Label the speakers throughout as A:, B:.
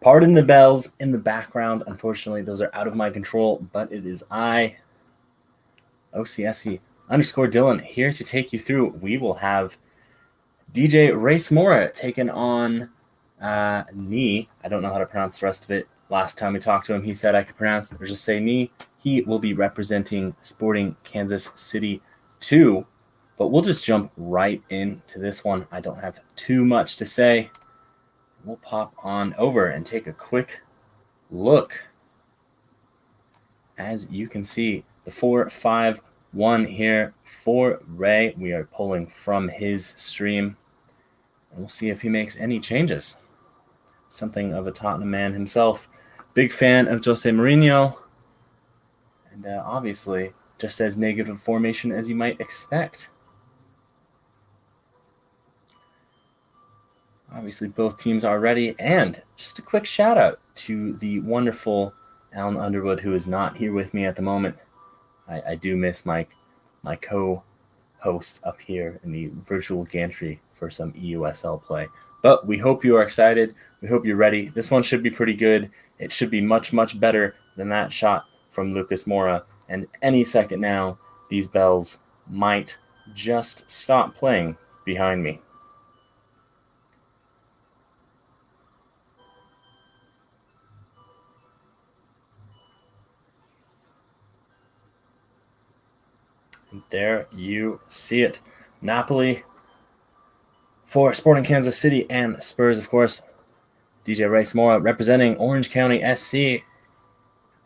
A: Pardon the bells in the background. Unfortunately, those are out of my control, but it is I, OCSE _ Dylan, here to take you through. We will have DJ Race Mora taking on Knee. I don't know how to pronounce the rest of it. Last time we talked to him, he said I could pronounce it or just say Knee. He will be representing Sporting Kansas City 2, but we'll just jump right into this one. I don't have too much to say. We'll pop on over and take a quick look. As you can see, the 4-5-1 here for Ray. We are pulling from his stream, and we'll see if he makes any changes. Something of a Tottenham man himself. Big fan of Jose Mourinho, and obviously just as negative formation as you might expect. Obviously, both teams are ready, and just a quick shout out to the wonderful Alan Underwood, who is not here with me at the moment. I do miss my co-host up here in the virtual gantry for some eUSL play. But we hope you are excited. We hope you're ready. This one should be pretty good. It should be much, much better than that shot from Lucas Moura. And any second now, these bells might just stop playing behind me. And there you see it. Napoli for Sporting Kansas City and Spurs, of course. DJ Race Mora representing Orange County SC.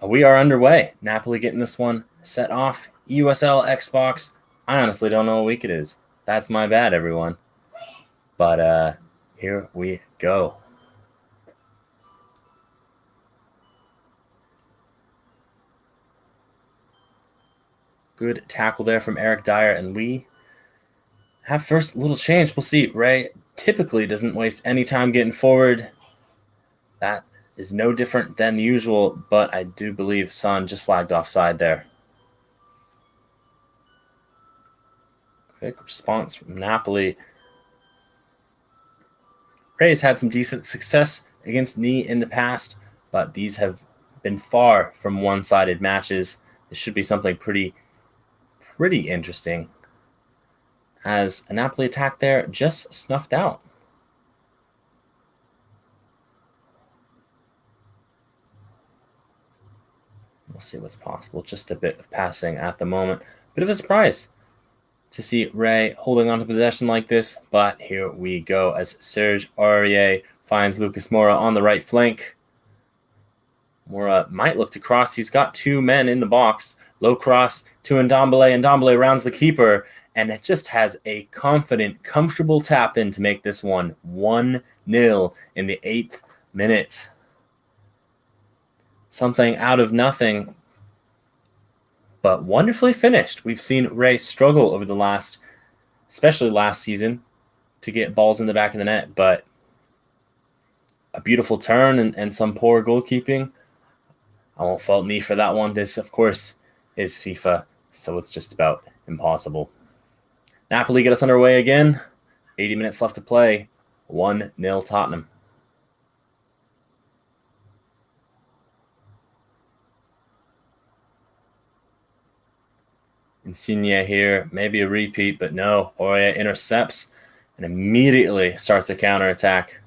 A: We are underway. Napoli getting this one set off. eUSL Xbox. I honestly don't know what week it is. That's my bad, everyone. But here we go. Good tackle there from Eric Dyer, and we have first little change. We'll see. Ray typically doesn't waste any time getting forward. That is no different than usual, but I do believe Son just flagged offside there. Quick response from Napoli. Ray's had some decent success against Knee in the past, but these have been far from one-sided matches. This should be something pretty interesting, as a Napoli attack there just snuffed out. We'll see what's possible. Just a bit of passing at the moment. Bit of a surprise to see Ray holding on to possession like this, but here we go as Serge Aurier finds Lucas Moura on the right flank. Moura might look to cross. He's got two men in the box. Low cross to Ndombele. Ndombele rounds the keeper, and it just has a confident, comfortable tap in to make this one 1-0 in the 8th minute. Something out of nothing, but wonderfully finished. We've seen Ray struggle over the especially last season, to get balls in the back of the net, but a beautiful turn and some poor goalkeeping. I won't fault Knee for that one. This, of course, is FIFA, so it's just about impossible. Napoli get us underway again. 80 minutes left to play. 1-0 Tottenham. Insigne here, maybe a repeat, but no. Aurier intercepts and immediately starts a counterattack.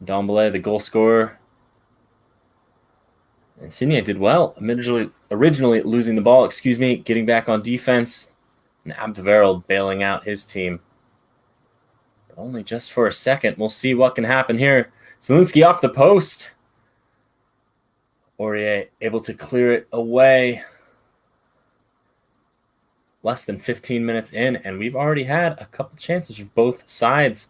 A: Ndombele, the goal scorer. Insigne did well, originally losing the ball, getting back on defense, and Abdevereld bailing out his team. But only just for a second. We'll see what can happen here. Zielinski off the post. Aurier able to clear it away. Less than 15 minutes in, and we've already had a couple chances for both sides.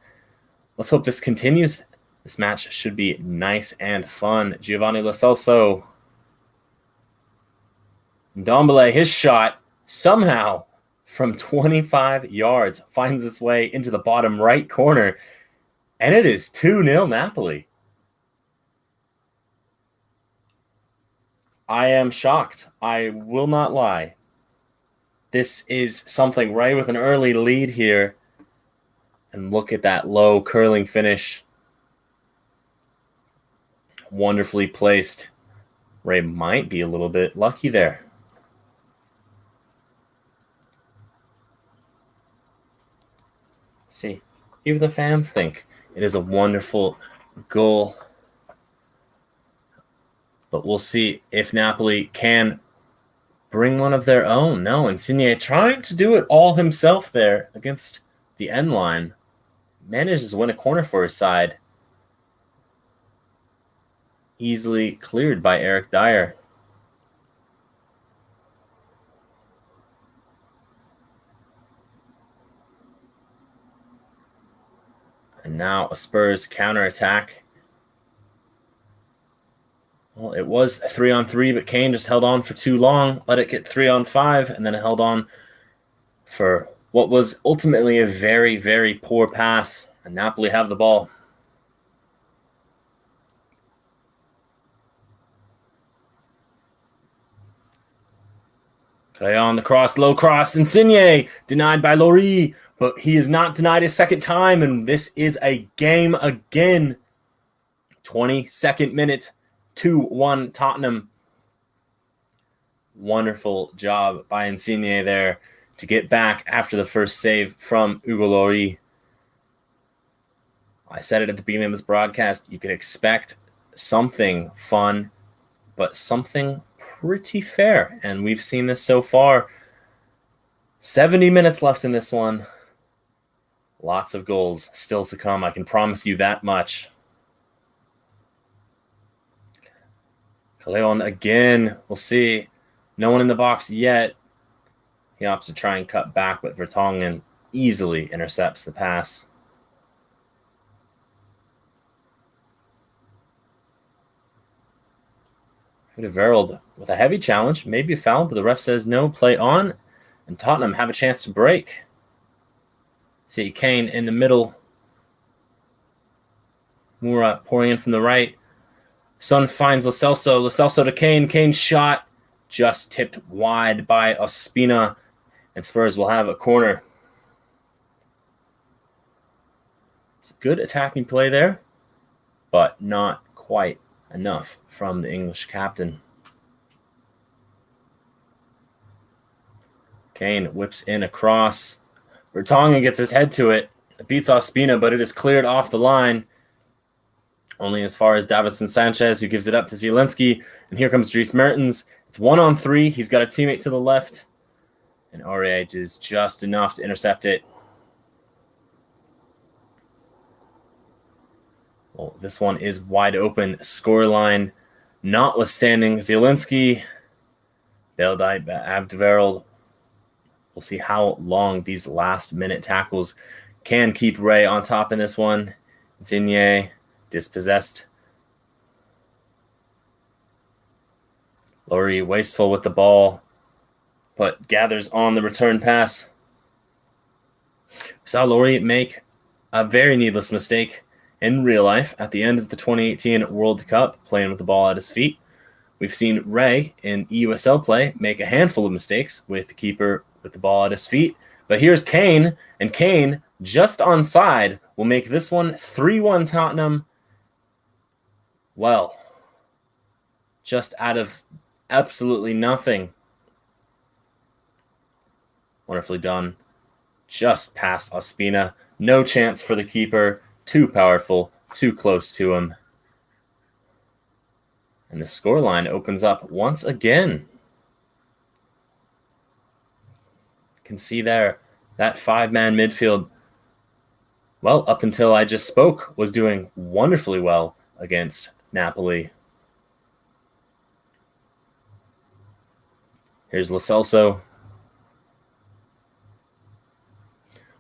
A: Let's hope this continues. This match should be nice and fun. Giovanni Lo Celso. Ndombele, his shot, somehow from 25 yards, finds its way into the bottom right corner, and it is 2-0 Napoli. I am shocked. I will not lie. This is something. Ray with an early lead here. And look at that low curling finish. wonderfully placed. Ray might be a little bit lucky there. See, even the fans think it is a wonderful goal. But we'll see if Napoli can bring one of their own. No, Insigne trying to do it all himself there against the end line. Manages to win a corner for his side. Easily cleared by Eric Dyer. And now a Spurs counterattack. Well, it was 3-on-3, but Kane just held on for too long, let it get 3-on-5, and then it held on for what was ultimately a very, very poor pass. And Napoli have the ball. Play on the cross, low cross, Insigne, denied by Lloris, but he is not denied a second time, and this is a game again. 22nd minute, 2-1 Tottenham. Wonderful job by Insigne there to get back after the first save from Hugo Lloris. I said it at the beginning of this broadcast, you can expect something fun, but something pretty fair, and we've seen this so far. 70 minutes left in this one. Lots of goals still to come, I can promise you that much. Leon again, we'll see. No one in the box yet. He opts to try and cut back, but Vertonghen easily intercepts the pass. Verald with a heavy challenge, maybe a foul, but the ref says no, play on, and Tottenham have a chance to break. See Kane in the middle. Moura pouring in from the right. Son finds Lo Celso to Kane. Kane's shot just tipped wide by Ospina, and Spurs will have a corner. It's a good attacking play there, but not quite enough from the English captain. Kane whips in a cross. Vertonghen gets his head to it. It beats Ospina, but it is cleared off the line. Only as far as Davinson Sanchez, who gives it up to Zielinski. And here comes Dries Mertens. It's 1-on-3. He's got a teammate to the left. And Aurier is just enough to intercept it. Well, this one is wide open. Scoreline notwithstanding, Zielinski, Beldite, Abdevereld. We'll see how long these last-minute tackles can keep Ray on top in this one. Insigne dispossessed. Lloris wasteful with the ball, but gathers on the return pass. We saw Lloris make a very needless mistake in real life at the end of the 2018 World Cup, playing with the ball at his feet. We've seen Ray in eUSL play make a handful of mistakes with the keeper with the ball at his feet. But here's Kane, and Kane, just onside, will make this one 3-1 Tottenham. Well, just out of absolutely nothing. Wonderfully done. Just past Ospina. No chance for the keeper. Too powerful. Too close to him. And the scoreline opens up once again. You can see there that five-man midfield, well, up until I just spoke, was doing wonderfully well against Napoli. Here's Lo Celso.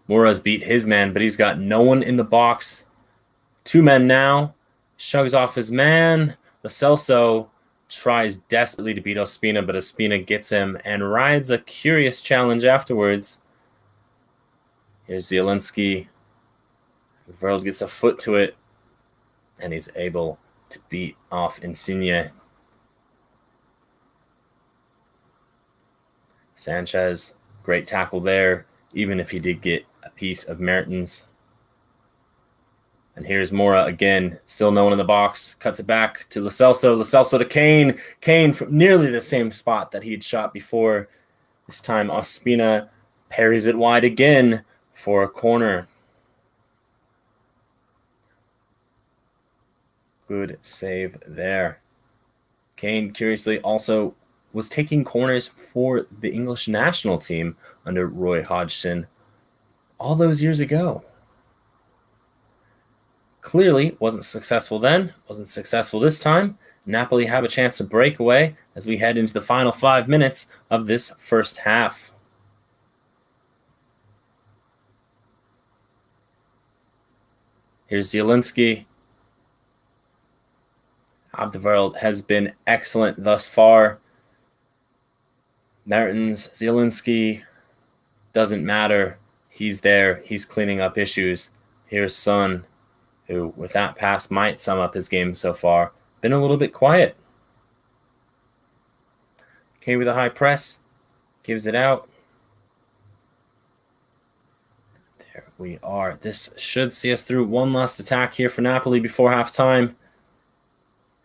A: Moura's beat his man, but he's got no one in the box. Two men now. Shrugs off his man. Lo Celso tries desperately to beat Ospina, but Ospina gets him and rides a curious challenge afterwards. Here's Zielinski. Verld gets a foot to it, and he's able to beat off Insigne. Sanchez, great tackle there, even if he did get a piece of Mertens. And here's Mora again, still no one in the box. Cuts it back to Lo Celso. Lo Celso to Kane. Kane from nearly the same spot that he'd shot before. This time Ospina parries it wide again for a corner. Good save there. Kane, curiously, also was taking corners for the English national team under Roy Hodgson all those years ago. Clearly wasn't successful then, wasn't successful this time. Napoli have a chance to break away as we head into the final 5 minutes of this first half. Here's Zielinski. Abdeworld has been excellent thus far. Mertens, Zielinski, doesn't matter. He's there. He's cleaning up issues. Here's Son, who with that pass might sum up his game so far. Been a little bit quiet. Okay, with a high press. Gives it out. There we are. This should see us through one last attack here for Napoli before halftime.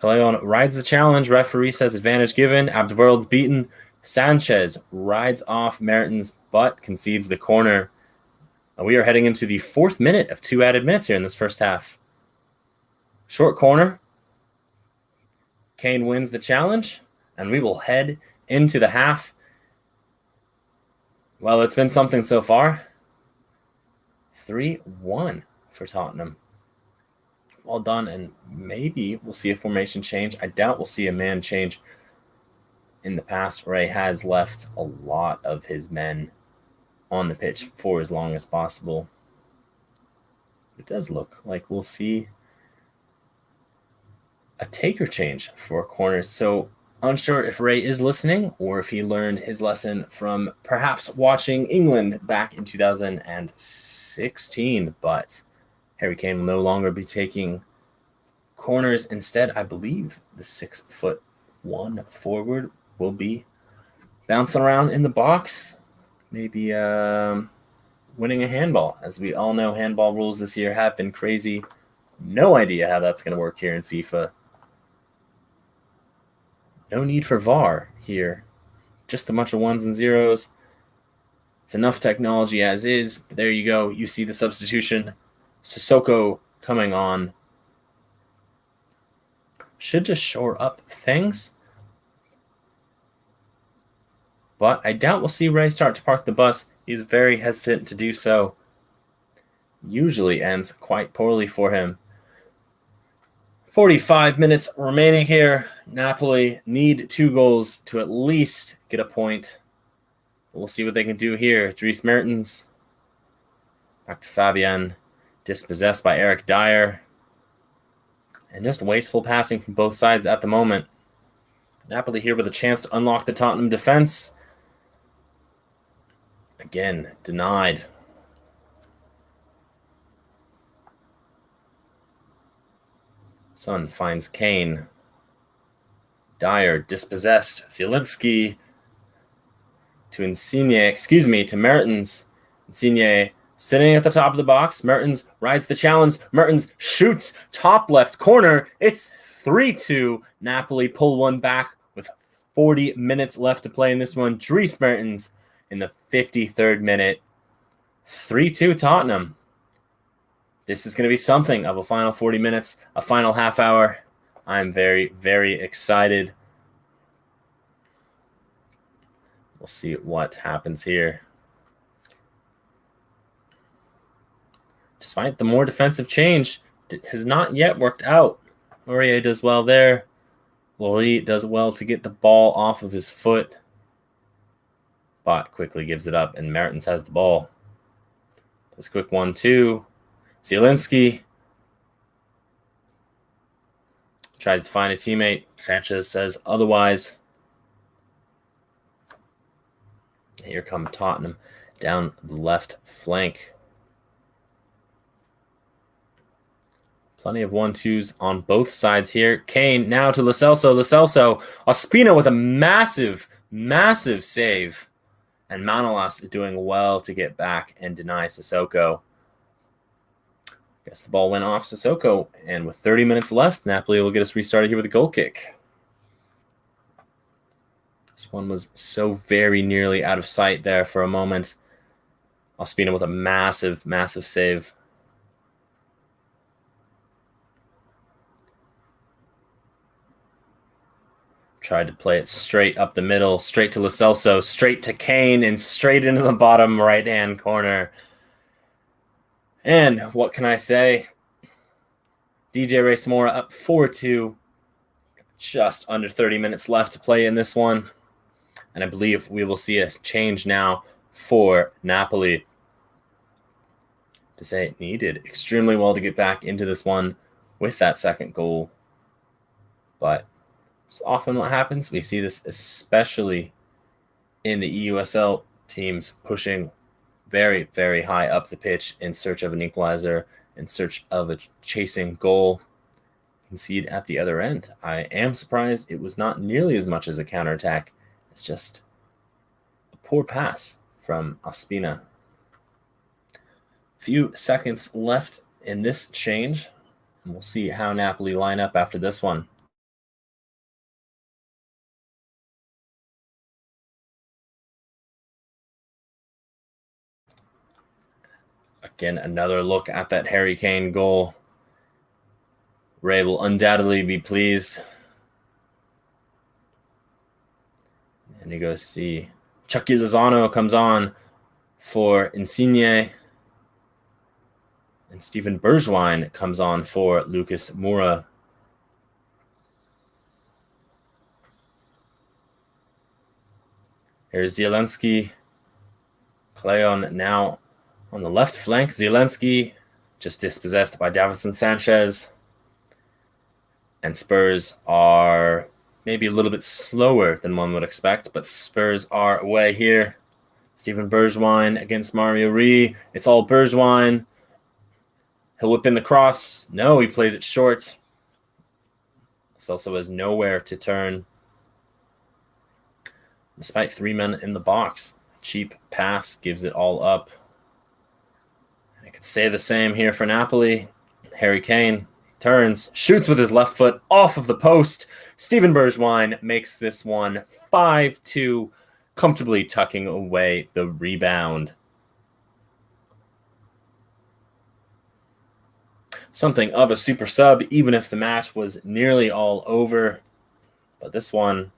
A: Callejon rides the challenge. Referee says advantage given. Abdeworld's beaten. Sanchez rides off Mertens, but concedes the corner. We are heading into the 4th minute of 2 added minutes here in this first half. Short corner. Kane wins the challenge, and we will head into the half. Well, it's been something so far. 3-1 for Tottenham. Well done, and maybe we'll see a formation change. I doubt we'll see a man change. In the past, Ray has left a lot of his men on the pitch for as long as possible. It does look like we'll see a taker change for corners. So unsure if Ray is listening or if he learned his lesson from perhaps watching England back in 2016. But Harry Kane will no longer be taking corners. Instead, I believe the 6'1" forward will be bouncing around in the box, maybe winning a handball. As we all know, handball rules this year have been crazy. No idea how that's going to work here in FIFA. No need for VAR here. Just a bunch of 1s and 0s. It's enough technology as is. But there you go. You see the substitution. Sissoko coming on. Should just shore up things. But I doubt we'll see Ray start to park the bus. He's very hesitant to do so. Usually ends quite poorly for him. 45 minutes remaining here. Napoli need 2 goals to at least get a point. We'll see what they can do here. Dries Mertens. Back to Fabian. Dispossessed by Eric Dyer. And just wasteful passing from both sides at the moment. Napoli here with a chance to unlock the Tottenham defense. Again, denied. Son finds Kane. Dyer dispossessed. Zielinski to Insigne. To Mertens. Insigne sitting at the top of the box. Mertens rides the challenge. Mertens shoots. Top left corner. It's 3-2. Napoli pull one back with 40 minutes left to play in this one. Dries Mertens in the 53rd minute. 3-2 Tottenham. This is going to be something of a final 40 minutes, a final half hour. I'm very, very excited. We'll see what happens here. Despite the more defensive change, it has not yet worked out. Aurier does well there. Lloris does well to get the ball off of his foot. But quickly gives it up, and Mertens has the ball. This quick 1-2. Zielinski tries to find a teammate. Sanchez says otherwise. Here come Tottenham down the left flank. Plenty of 1-2s on both sides here. Kane now to Lo Celso. Lo Celso. Ospina with a massive, massive save. And Manolas doing well to get back and deny Sissoko. Guess the ball went off Sissoko, and with 30 minutes left, Napoli will get us restarted here with a goal kick. This one was so very nearly out of sight there for a moment. Ospina with a massive, massive save. Tried to play it straight up the middle, straight to Lo Celso, straight to Kane, and straight into the bottom right-hand corner. And what can I say? DJ Racemora up 4-2. Just under 30 minutes left to play in this one. And I believe we will see a change now for Napoli. To say it needed extremely well to get back into this one with that second goal. But it's often what happens. We see this especially in the eUSL teams pushing very, very high up the pitch in search of an equalizer, in search of a chasing goal. Concede at the other end. I am surprised it was not nearly as much as a counterattack. It's just a poor pass from Ospina. Few seconds left in this change, and we'll see how Napoli line up after this one. Again, another look at that Harry Kane goal. Ray will undoubtedly be pleased. And you go see Chucky Lozano comes on for Insigne. And Steven Bergwijn comes on for Lucas Moura. Here's Zielinski. Cleon now on the left flank. Zielinski just dispossessed by Davinson Sanchez. And Spurs are maybe a little bit slower than one would expect, but Spurs are away here. Steven Bergwijn against Mario Rui. It's all Bergwijn. He'll whip in the cross. No, he plays it short. Celso has nowhere to turn. Despite 3 men in the box. Cheap pass gives it all up. I could say the same here for Napoli. Harry Kane turns, shoots with his left foot off of the post. Steven Bergwijn makes this one 5-2, comfortably tucking away the rebound. Something of a super sub, even if the match was nearly all over. But this one,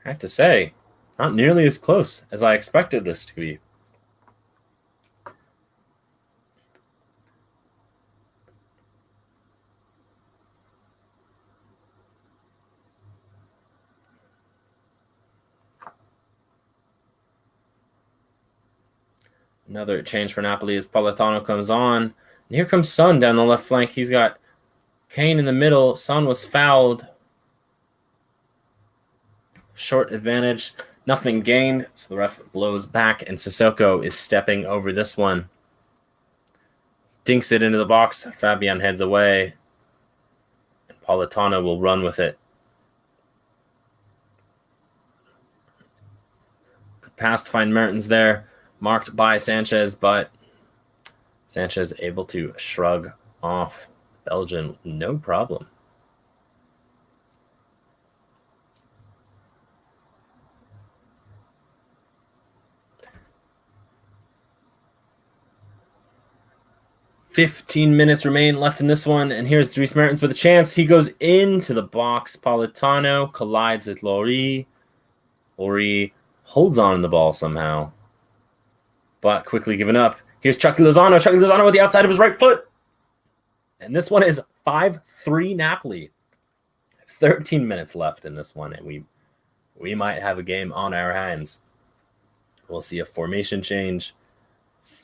A: I have to say, not nearly as close as I expected this to be. Another change for Napoli as Politano comes on. And here comes Son down the left flank. He's got Kane in the middle. Son was fouled. Short advantage. Nothing gained. So the ref blows back, and Sissoko is stepping over this one. Dinks it into the box. Fabian heads away. And Politano will run with it. Good pass to find Mertens there. Marked by Sanchez, but Sanchez able to shrug off Belgium, no problem. "15 minutes remain left in this one, and here's Dries Mertens with a chance. He goes into the box. Politano collides with Laurie. Laurie holds on to the ball somehow, but quickly given up. Here's Chucky Lozano. Chucky Lozano with the outside of his right foot. And this one is 5-3 Napoli. 13 minutes left in this one, and we might have a game on our hands. We'll see a formation change.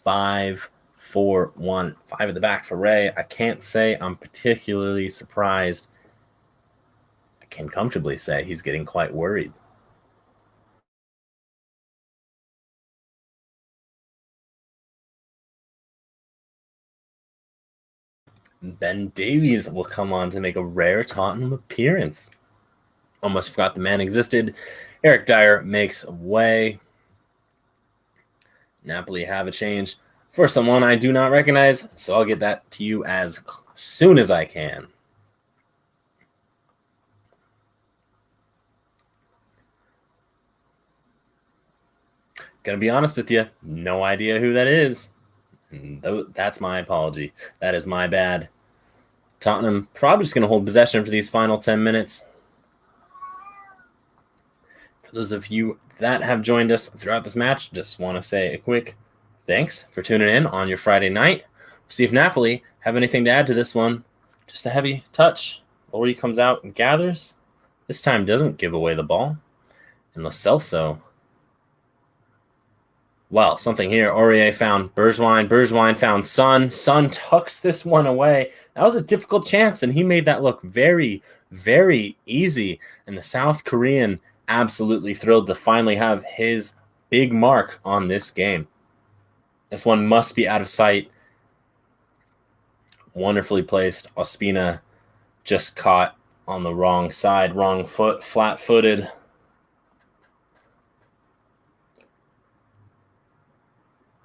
A: 5-4-1. 5 at the back for Ray. I can't say I'm particularly surprised. I can comfortably say he's getting quite worried. Ben Davies will come on to make a rare Tottenham appearance. Almost forgot the man existed. Eric Dyer makes way. Napoli have a change for someone I do not recognize, so I'll get that to you as soon as I can. Gonna be honest with you, no idea who that is. And that's my apology. That is my bad. Tottenham probably just going to hold possession for these final 10 minutes. For those of you that have joined us throughout this match, just want to say a quick thanks for tuning in on your Friday night. See if Napoli have anything to add to this one. Just a heavy touch. Lori comes out and gathers. This time doesn't give away the ball. And Lo Celso. Well, something here. Aurier found Bergwijn. Bergwijn found Son. Son tucks this one away. That was a difficult chance, and he made that look very, very easy. And the South Korean absolutely thrilled to finally have his big mark on this game. This one must be out of sight. Wonderfully placed. Ospina just caught on the wrong side, wrong foot, flat-footed.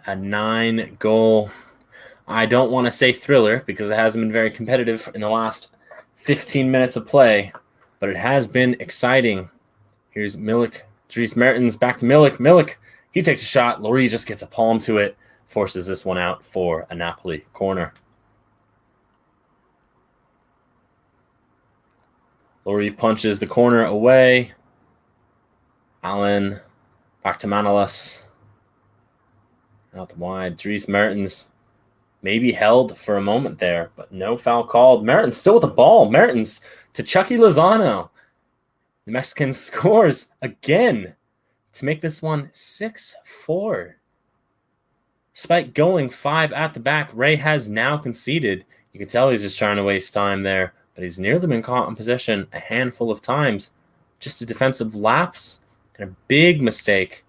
A: A 9-goal, I don't want to say thriller because it hasn't been very competitive in the last 15 minutes of play, but it has been exciting. Here's Milik, Dries Mertens, back to Milik. Milik, he takes a shot. Lori just gets a palm to it, forces this one out for a Napoli corner. Lori punches the corner away. Allen, back to Manolas. Out wide. Dries Mertens maybe held for a moment there, but no foul called. Mertens still with the ball. Mertens to Chucky Lozano. The Mexican scores again to make this one 6-4. Despite going 5 at the back, Ray has now conceded. You can tell he's just trying to waste time there, but he's nearly been caught in possession a handful of times. Just a defensive lapse and a big mistake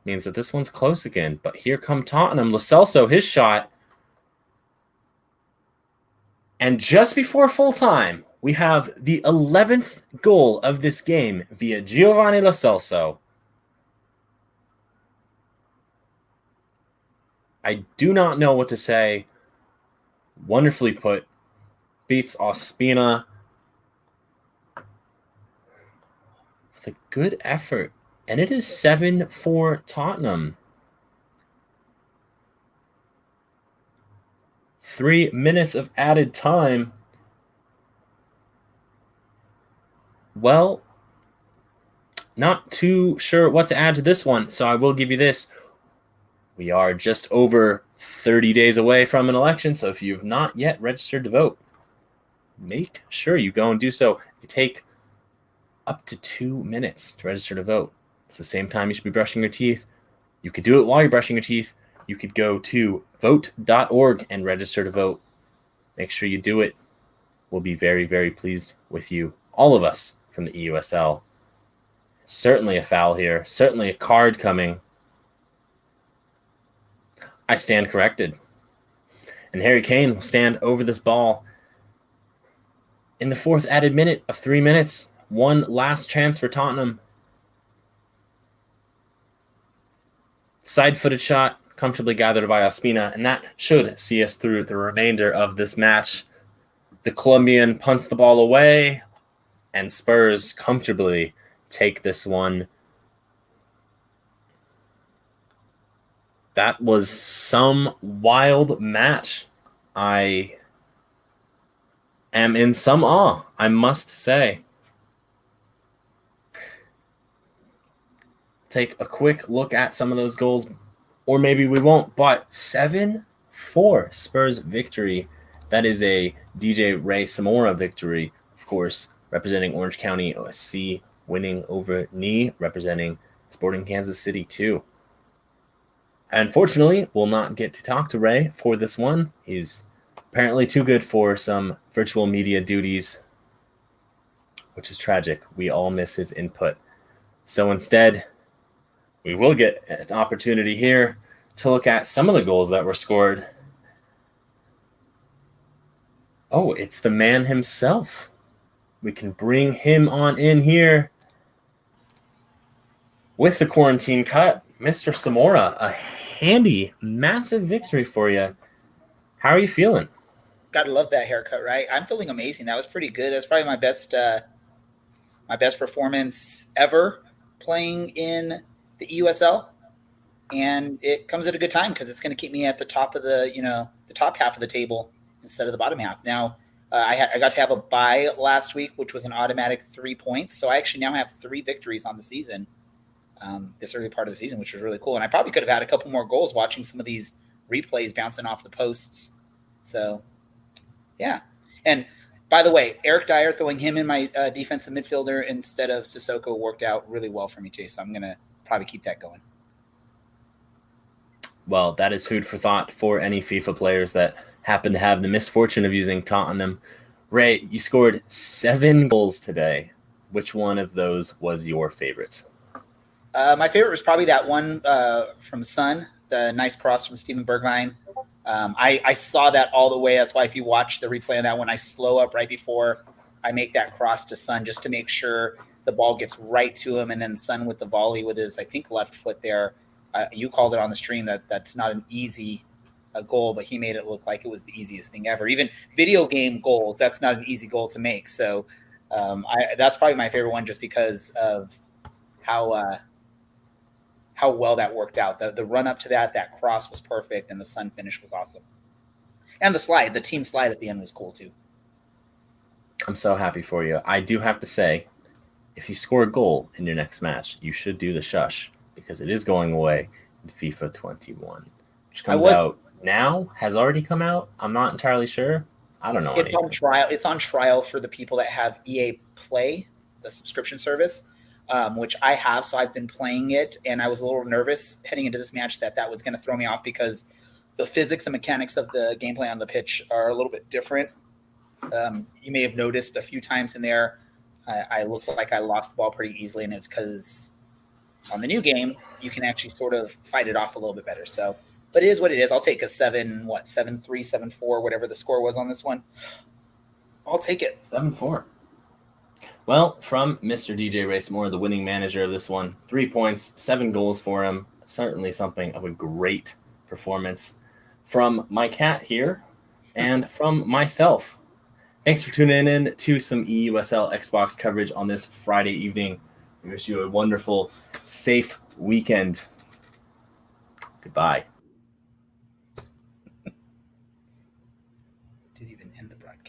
A: means that this one's close again. But here come Tottenham. Lo Celso, his shot. And just before full time, we have the 11th goal of this game via Giovanni Lo Celso. I do not know what to say. Wonderfully put. Beats Ospina with a good effort. And it is 7-4 Tottenham. 3 minutes of added time. Well, not too sure what to add to this one, so I will give you this. We are just over 30 days away from an election, so if you've not yet registered to vote, make sure you go and do so. You take up to 2 minutes to register to vote. It's the same time you should be brushing your teeth. You could do it while you're brushing your teeth. You could go to vote.org and register to vote. Make sure you do it. We'll be very, very pleased with you. All of us from the eUSL. Certainly a foul here. Certainly a card coming. I stand corrected. And Harry Kane will stand over this ball in the 4th added minute of 3 minutes. One last chance for Tottenham. Side-footed shot, comfortably gathered by Ospina, and that should see us through the remainder of this match. The Colombian punts the ball away, and Spurs comfortably take this one. That was some wild match. I am in some awe, I must say. Take a quick look at some of those goals, or maybe we won't, but 7-4 Spurs victory. That is a DJ Ray Samora victory, of course, representing Orange County OSC, winning over NE, representing Sporting Kansas City too. Unfortunately, we'll not get to talk to Ray for this one. He's apparently too good for some virtual media duties, which is tragic. We all miss his input. So instead, we will get an opportunity here to look at some of the goals that were scored. Oh, it's the man himself. We can bring him on in here with the quarantine cut. Mr. Samora, a handy, massive victory for you. How are you feeling?
B: Gotta love that haircut, right? I'm feeling amazing. That was pretty good. That's probably my best performance ever playing in the eUSL, and it comes at a good time because it's going to keep me at the top of the top half of the table instead of the bottom half. Now, I got to have a bye last week, which was an automatic 3 points. So I actually now have 3 victories on the season, this early part of the season, which was really cool. And I probably could have had a couple more goals watching some of these replays bouncing off the posts. So yeah. And by the way, Eric Dyer, throwing him in my defensive midfielder instead of Sissoko worked out really well for me too. So I'm going to probably keep that going.
A: Well, that is food for thought for any FIFA players that happen to have the misfortune of using Tottenham. Ray, you scored 7 goals today. Which one of those was your favorite?
B: My favorite was probably that one from Son, the nice cross from Steven Bergwijn. I saw that all the way. That's why if you watch the replay on that one, I slow up right before I make that cross to Son just to make sure the ball gets right to him. And then Son with the volley with his, I think, left foot there. You called it on the stream that's not an easy goal, but he made it look like it was the easiest thing ever. Even video game goals, that's not an easy goal to make. So that's probably my favorite one just because of how well that worked out. The run up to that cross was perfect, and the Sun finish was awesome. And the team slide at the end was cool too.
A: I'm so happy for you. I do have to say, if you score a goal in your next match, you should do the shush because it is going away in FIFA 21, which comes out now, has already come out. I'm not entirely sure. I don't know.
B: It's on trial. It's on trial for the people that have EA Play, the subscription service. Which I have, so I've been playing it, and I was a little nervous heading into this match that was going to throw me off because the physics and mechanics of the gameplay on the pitch are a little bit different. You may have noticed a few times in there, I look like I lost the ball pretty easily, and it's because on the new game, you can actually sort of fight it off a little bit better. So, but it is what it is. I'll take a 7-3, 7-4, whatever the score was on this one. I'll take it.
A: 7-4. Well, from Mr. DJ Racemore, the winning manager of this one, 3 points, 7 goals for him. Certainly something of a great performance from my cat here and from myself. Thanks for tuning in to some eUSL Xbox coverage on this Friday evening. We wish you a wonderful, safe weekend. Goodbye.